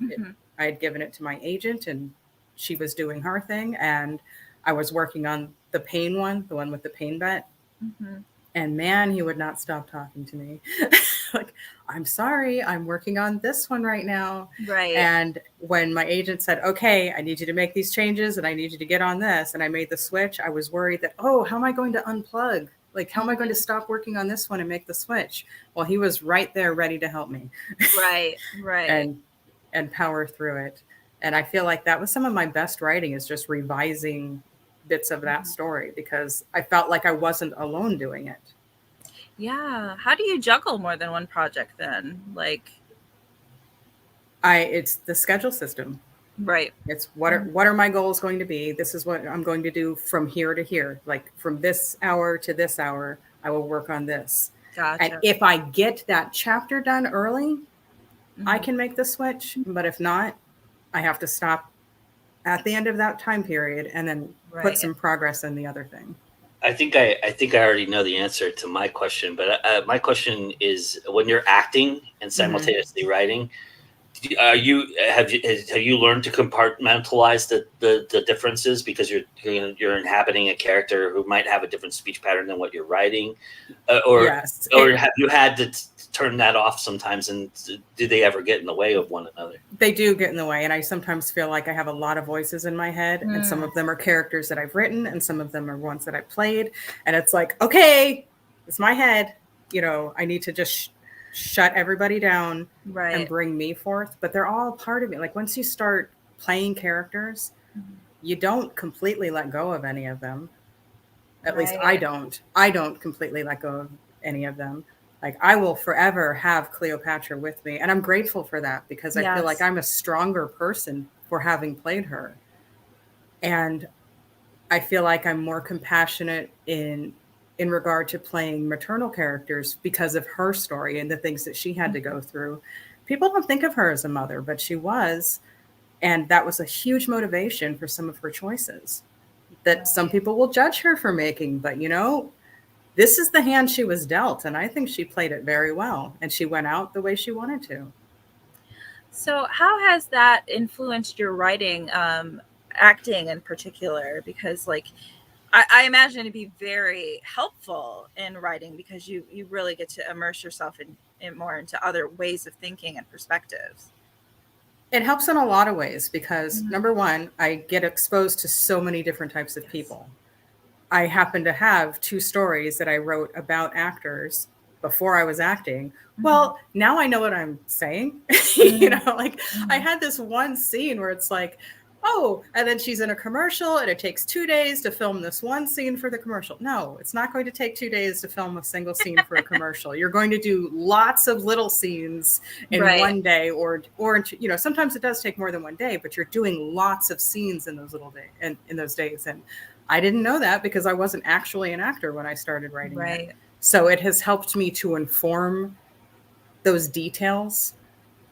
I had given it to my agent and she was doing her thing. And I was working on the pain one, the one with the pain vet. And man, he would not stop talking to me. Like, I'm sorry, I'm working on this one right now. Right. And when my agent said, okay, I need you to make these changes and I need you to get on this, and I made the switch, I was worried that, oh, how am I going to unplug? Like, how am I going to stop working on this one and make the switch? Well, he was right there ready to help me. Right. and power through it. And I feel like that was some of my best writing, is just revising bits of that story, because I felt like I wasn't alone doing it. Yeah. How do you juggle more than one project then? Like, it's the schedule system. Right. It's what are my goals going to be? This is what I'm going to do from here to here. Like from this hour to this hour, I will work on this. Gotcha. And if I get that chapter done early, I can make the switch. But if not, I have to stop at the end of that time period and then put some progress in the other thing. I think I already know the answer to my question, but my question is, when you're acting and simultaneously writing, have you learned to compartmentalize the differences because you're inhabiting a character who might have a different speech pattern than what you're writing, Yes. or have you had to turn that off sometimes, and do they ever get in the way of one another? They do get in the way, and I sometimes feel like I have a lot of voices in my head, and some of them are characters that I've written, and some of them are ones that I played, and it's like, okay, it's my head, I need to just shut everybody down and bring me forth, but they're all part of me. Like once you start playing characters, you don't completely let go of any of them. At least I don't completely let go of any of them. Like I will forever have Cleopatra with me, and I'm grateful for that because I feel like I'm a stronger person for having played her, and I feel like I'm more compassionate in regard to playing maternal characters because of her story and the things that she had to go through. People don't think of her as a mother, but she was. And that was a huge motivation for some of her choices that some people will judge her for making. But, this is the hand she was dealt. And I think she played it very well. And she went out the way she wanted to. So how has that influenced your writing, acting in particular? Because I imagine it'd be very helpful in writing because you really get to immerse yourself in more into other ways of thinking and perspectives. It helps in a lot of ways because number one, I get exposed to so many different types of people. I happen to have 2 stories that I wrote about actors before I was acting. Well, now I know what I'm saying. I had this one scene where it's like, oh, and then she's in a commercial and it takes 2 days to film this one scene for the commercial. No, it's not going to take 2 days to film a single scene for a commercial. You're going to do lots of little scenes in one day or sometimes it does take more than 1 day, but you're doing lots of scenes in those little days and in those days. And I didn't know that because I wasn't actually an actor when I started writing it. So it has helped me to inform those details.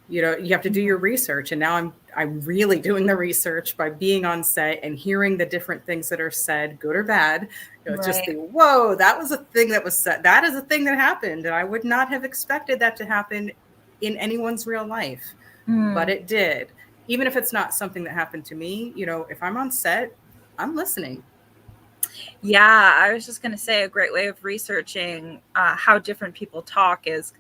You have to do your research, and now I'm really doing the research by being on set and hearing the different things that are said, good or bad. It's just whoa, that was a thing that was said. That is a thing that happened, and I would not have expected that to happen in anyone's real life, but it did. Even if it's not something that happened to me, if I'm on set, I'm listening. Yeah, I was just going to say a great way of researching how different people talk is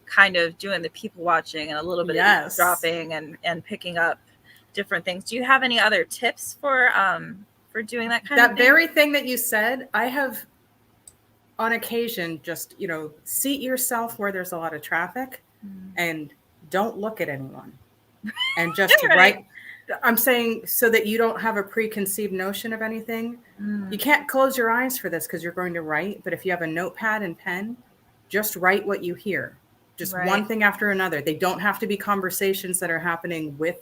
kind of doing the people watching and a little bit of dropping and picking up different things. Do you have any other tips for doing that kind of thing? That very thing that you said, I have on occasion just, seat yourself where there's a lot of traffic and don't look at anyone and just write. I'm saying so that you don't have a preconceived notion of anything. You can't close your eyes for this because you're going to write. But if you have a notepad and pen, just write what you hear. Just one thing after another. They don't have to be conversations that are happening with,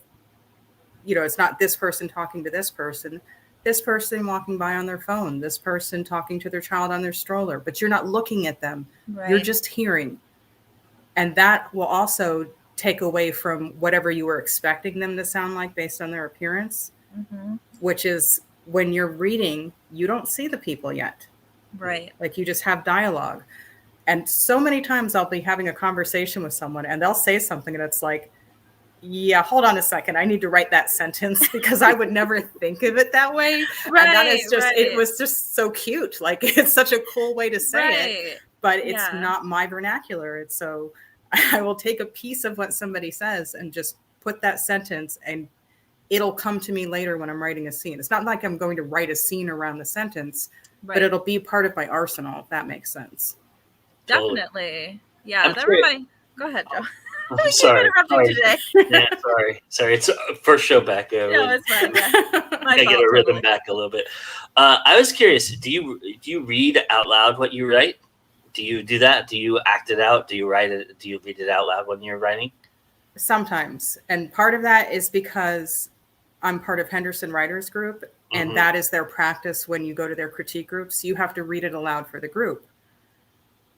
it's not this person talking to this person walking by on their phone, this person talking to their child on their stroller, but you're not looking at them. You're just hearing. And that will also take away from whatever you were expecting them to sound like based on their appearance, which is when you're reading, you don't see the people yet. Like you just have dialogue. And so many times I'll be having a conversation with someone and they'll say something and it's like, yeah, hold on a second. I need to write that sentence because I would never think of it that way. And that is just, it was just so cute. Like it's such a cool way to say it, but it's not my vernacular. It's so I will take a piece of what somebody says and just put that sentence and it'll come to me later when I'm writing a scene. It's not like I'm going to write a scene around the sentence, but it'll be part of my arsenal, if that makes sense. Definitely. Yeah. Go ahead, Joe. I'm sorry. Today. Yeah, sorry. It's first show back. No, it's fine. Yeah. I get a rhythm back a little bit. I was curious. Do you read out loud what you write? Do you do that? Do you act it out? Do you write it? Do you read it out loud when you're writing? Sometimes, and part of that is because I'm part of Henderson Writers Group, and that is their practice. When you go to their critique groups, you have to read it aloud for the group.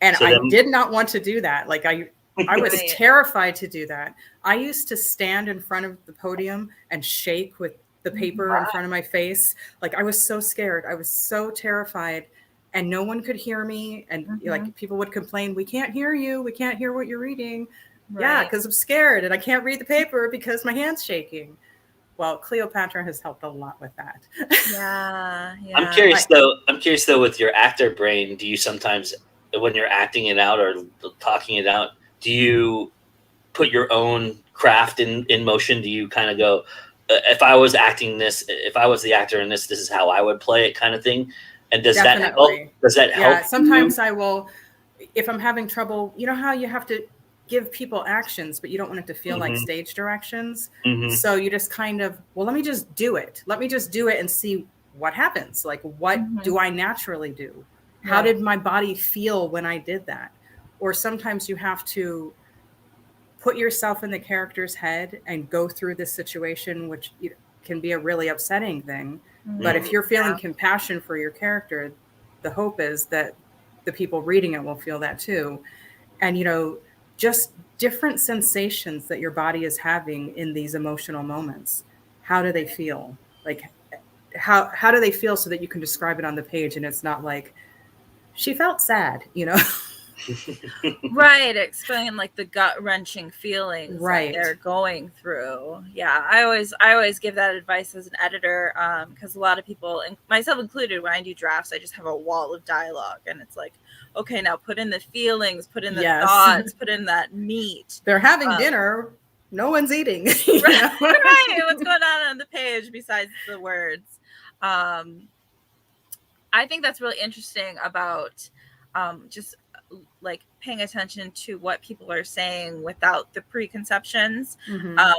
And I did not want to do that. Like I was terrified to do that. I used to stand in front of the podium and shake with the paper in front of my face. Like I was so scared. I was so terrified and no one could hear me. And like people would complain, we can't hear you. We can't hear what you're reading. Yeah, because I'm scared and I can't read the paper because my hand's shaking. Well, Cleopatra has helped a lot with that. Yeah. I'm curious though, with your actor brain, do you sometimes, when you're acting it out or talking it out, do you put your own craft in motion? Do you kind of go, if I was acting this, if I was the actor in this, this is how I would play it, kind of thing? And does that help? Does that help? Yeah, sometimes I will, if I'm having trouble, you know how you have to give people actions, but you don't want it to feel like stage directions. So you just kind of, well, let me just do it. Let me just do it and see what happens. Like, what do I naturally do? How did my body feel when I did that? Or sometimes you have to put yourself in the character's head and go through this situation, which can be a really upsetting thing. But if you're feeling compassion for your character, the hope is that the people reading it will feel that too. And, just different sensations that your body is having in these emotional moments. How do they feel? Like, how do they feel so that you can describe it on the page and it's not like, she felt sad, Right, explain like the gut-wrenching feelings that they're going through. Yeah, I always give that advice as an editor, because a lot of people, and myself included, when I do drafts, I just have a wall of dialogue, and it's like, okay, now put in the feelings, put in the thoughts, put in that meat. They're having dinner, no one's eating. Right, what's going on the page besides the words? I think that's really interesting about just like paying attention to what people are saying without the preconceptions,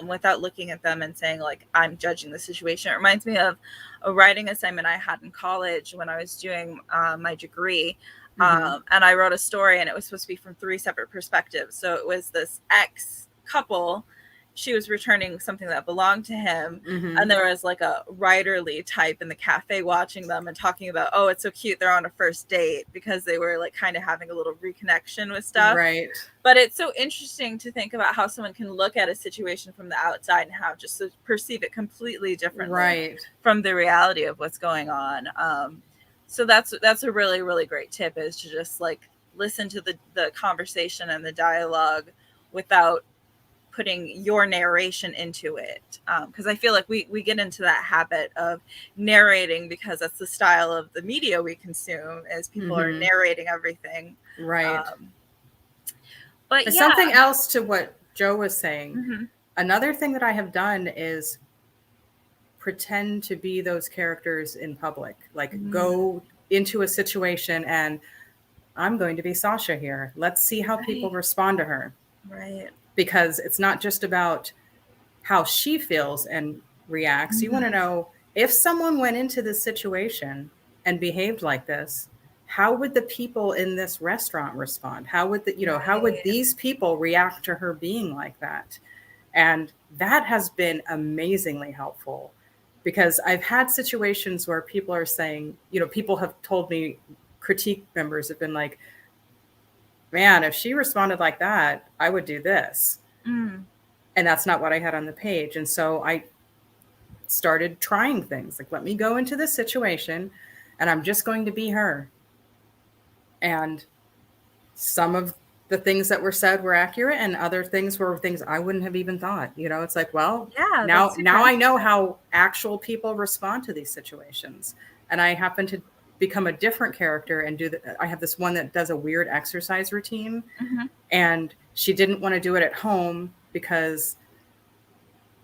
without looking at them and saying like, I'm judging the situation. It reminds me of a writing assignment I had in college when I was doing my degree. And I wrote a story, and it was supposed to be from 3 separate perspectives. So it was this ex couple. She was returning something that belonged to him. And there was like a writerly type in the cafe watching them and talking about, oh, it's so cute, they're on a first date, because they were like kind of having a little reconnection with stuff. Right. But it's so interesting to think about how someone can look at a situation from the outside and how just to perceive it completely differently from the reality of what's going on. So that's a really, really great tip, is to just like listen to the conversation and the dialogue without putting your narration into it. Because I feel like we get into that habit of narrating because that's the style of the media we consume, as people are narrating everything. Right. But something else to what Joe was saying. Another thing that I have done is pretend to be those characters in public. Like go into a situation and I'm going to be Sasha here. Let's see how people respond to her. Right. Because it's not just about how she feels and reacts. You want to know, if someone went into this situation and behaved like this, how would the people in this restaurant respond? How would how would these people react to her being like that? And that has been amazingly helpful, because I've had situations where people are saying, people have told me, critique members have been like, man, if she responded like that, I would do this. And that's not what I had on the page. And so I started trying things like, let me go into this situation and I'm just going to be her. And some of the things that were said were accurate, and other things were things I wouldn't have even thought. It's like, well, now I know how actual people respond to these situations. And I happen to become a different character and I have this one that does a weird exercise routine, and she didn't want to do it at home because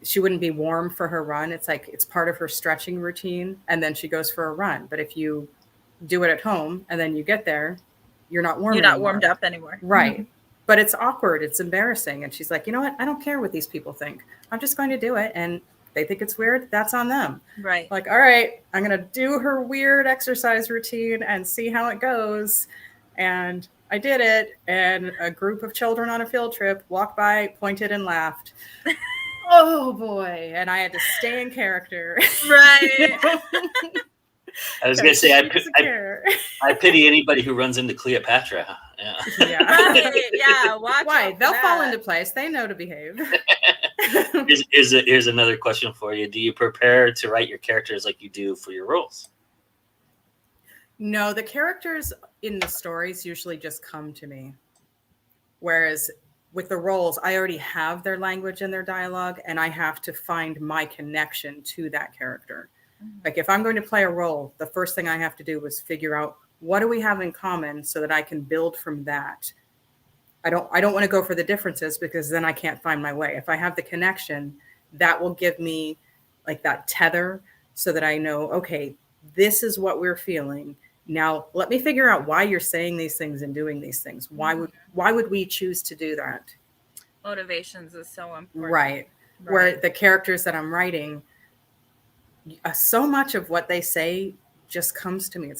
she wouldn't be warm for her run. It's like, it's part of her stretching routine, and then she goes for a run. But if you do it at home and then you get there, you're not warm. You're not warmed up anymore. Right. But it's awkward. It's embarrassing. And she's like, you know what? I don't care what these people think. I'm just going to do it. And they think it's weird. That's on them. Right. Like, all right, I'm going to do her weird exercise routine and see how it goes. And I did it. And a group of children on a field trip walked by, pointed, and laughed. Oh boy. And I had to stay in character. Right. I was going to say, I pity anybody who runs into Cleopatra. Right. Yeah. Why? They'll fall into place. They know to behave. Here's another question for you. Do you prepare to write your characters like you do for your roles? No, the characters in the stories usually just come to me. Whereas with the roles, I already have their language and their dialogue, and I have to find my connection to that character. Like if I'm going to play a role, the first thing I have to do is figure out what do we have in common so that I can build from that. I don't want to go for the differences because then I can't find my way. If I have the connection, that will give me like that tether so that I know, okay, this is what we're feeling. Now let me figure out why you're saying these things and doing these things. Why would we choose to do that? Motivations is so important. Right. Where the characters that I'm writing, so much of what they say just comes to me.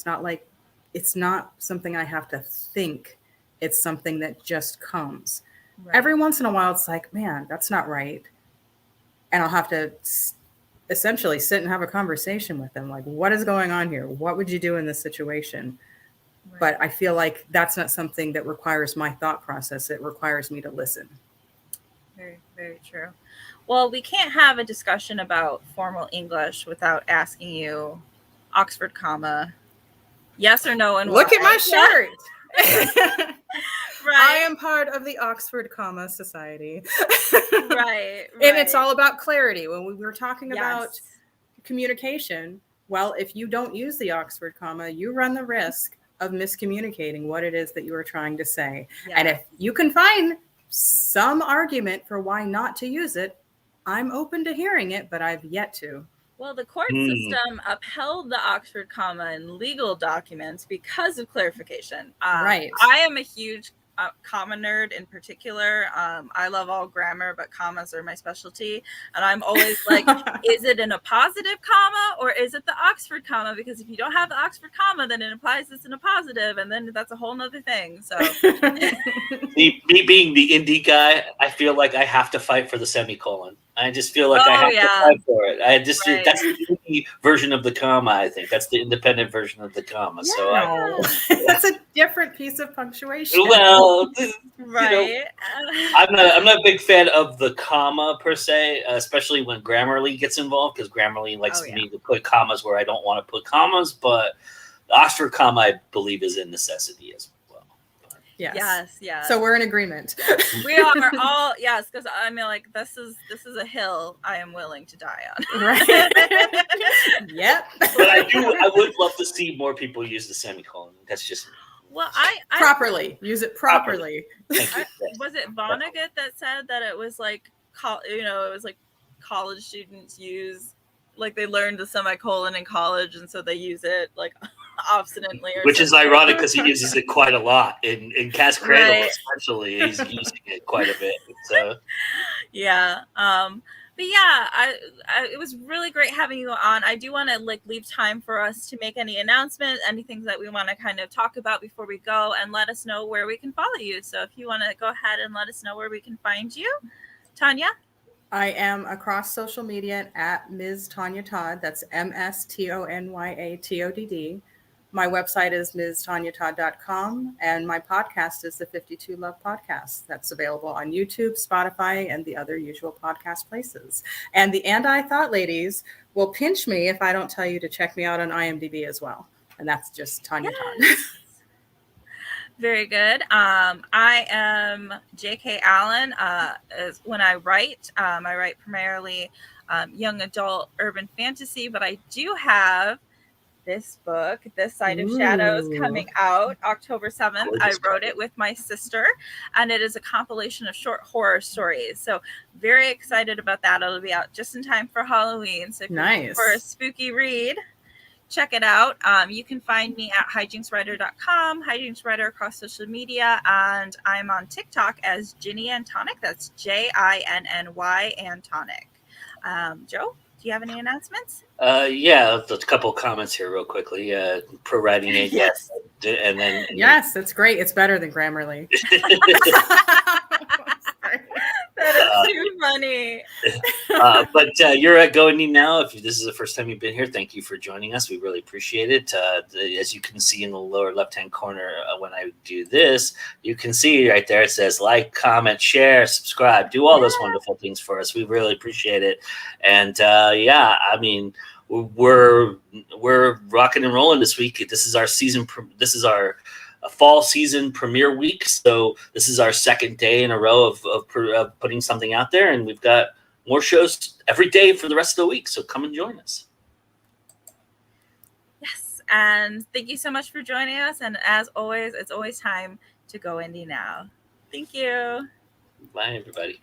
It's not something I have to think. It's something that just comes. Right. Every once in a while, it's like, man, that's not right. And I'll have to essentially sit and have a conversation with them. Like, what is going on here? What would you do in this situation? Right. But I feel like that's not something that requires my thought process. It requires me to listen. Very, very true. Well, we can't have a discussion about formal English without asking you Oxford comma, yes or no, and look why. at my shirt. Right. I am part of the Oxford comma society. Right. And it's all about clarity. When we were talking about communication, well, if you don't use the Oxford comma, you run the risk of miscommunicating what it is that you are trying to say. Yes. And if you can find some argument for why not to use it, I'm open to hearing it, but I've yet to. Well, the court system upheld the Oxford comma in legal documents because of clarification. Right. I am a huge comma nerd in particular. I love all grammar, but commas are my specialty. And I'm always like, is it in a positive comma or is it the Oxford comma? Because if you don't have the Oxford comma, then it implies it's in a positive, and then that's a whole nother thing. So me being the indie guy, I feel like I have to fight for the semicolon. I just feel like I have to fight for it. That's the indie version of the comma, I think. That's the independent version of the comma. Yeah. So that's a different piece of punctuation. Well, right. I'm not a big fan of the comma per se, especially when Grammarly gets involved, because Grammarly likes me to put commas where I don't want to put commas. But the Oxford comma, I believe, is a necessity as well. Yes. So we're in agreement. We are all because I mean, like this is a hill I am willing to die on. Right. Yep. But I would love to see more people use the semicolon. That's just me. Well, I properly use it properly. Was it Vonnegut that said that it was like it was like college students use, like they learned the semicolon in college, and so they use it like obstinately, which is ironic because he uses it quite a lot in Cat's Cradle, especially. He's using it quite a bit. So but yeah, it was really great having you on. I do want to leave time for us to make any announcements, anything that we want to kind of talk about before we go, and let us know where we can follow you. So if you want to go ahead and let us know where we can find you, Tonya. I am across social media at Ms. Tonya Todd. That's MSTONYATODD. My website is MsTonyaTodd.com, and my podcast is the 52 Love Podcast. That's available on YouTube, Spotify, and the other usual podcast places. And the And I Thought ladies will pinch me if I don't tell you to check me out on IMDb as well. And that's just Tonya Todd. Very good. I am J.K. Allen. When I write primarily young adult urban fantasy, but I do have this book, This Side of Shadows, coming out October 7th. I wrote it with my sister, and it is a compilation of short horror stories. So very excited about that. It'll be out just in time for Halloween. So if you're looking for a spooky read, check it out. You can find me at hijinkswriter.com, hijinkswriter across social media, and I'm on TikTok as Ginny Antonic. That's JINNY Antonic. Joe, do you have any announcements? A couple comments here real quickly. Pro writing aid, yes. And then yes, it's great. It's better than Grammarly. That is too funny. But you're at GoIndieNow. If this is the first time you've been here, thank you for joining us. We really appreciate it. As you can see in the lower left-hand corner, when I do this, you can see right there it says like, comment, share, subscribe, do all those wonderful things for us. We really appreciate it. And I mean, we're rocking and rolling this week. This is our season. This is our a fall season premiere week. So this is our second day in a row of putting something out there, and we've got more shows every day for the rest of the week. So come and join us. Yes, and thank you so much for joining us. And as always, it's always time to go indie now. Thank you. Bye, everybody.